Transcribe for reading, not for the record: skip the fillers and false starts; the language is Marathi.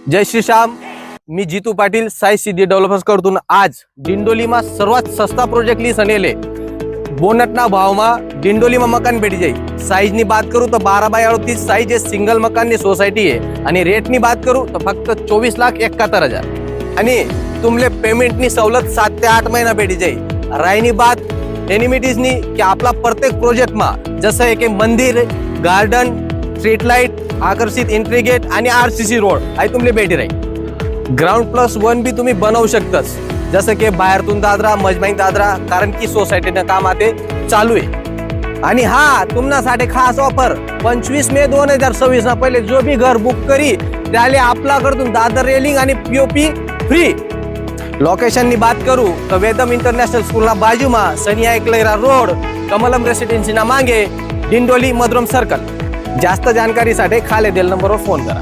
जय श्रीराम, मी जीतू पाटील साई सिद्धी डेव्हलपर्स कडून आज डिंडोलीमा सर्वात सस्ता प्रोजेक्ट ली सनेले बोनटना भावમાં डिंडोलीમાં मकान भेटी जाई। साइज ની बात करूँ तो 12 बाय 38 साइज है, सिंगल मकान ની सोसायटी है आणि रेट ની बात करूँ तो फक्त 24,71,000 आणि तुमले पेमेंट नी सवलत 7 ते 8 महिना भेटी जाई। रायनी बात एनिमिटीज नी की आपला प्रत्येक प्रोजेक्ट मा जसं एक मंदिर, गार्डन, स्ट्रीट लाइट, आकर्षित एंट्री गेट आणि आरसीसी रोड आहे तुमले भेटी राहील। ग्राउंड +1 भी तुम्ही बनवू शकतास, जसं की बाहेरतून दादरा, मजमाईन दादरा, कारण की सोसायटीने काम आते चालू आहे। आणि हा तुमनासाठी खास ऑफर 25 मे 2026 ना पहिले जो भी घर बुक करी त्याले आपल्याकडून दादर रेलिंग आणि पीओपी फ्री। लोकेशन नी बात करू तो वेदम इंटरनॅशनल स्कूल ना बाजूमा सनिया एकलेरा रोड, कमलम रेसिडेन्सी ना मागे, डिंडोली मधुरम सर्कल। जास्त जानकारी साठी खाली दिलेल्या नंबरवर फोन करा।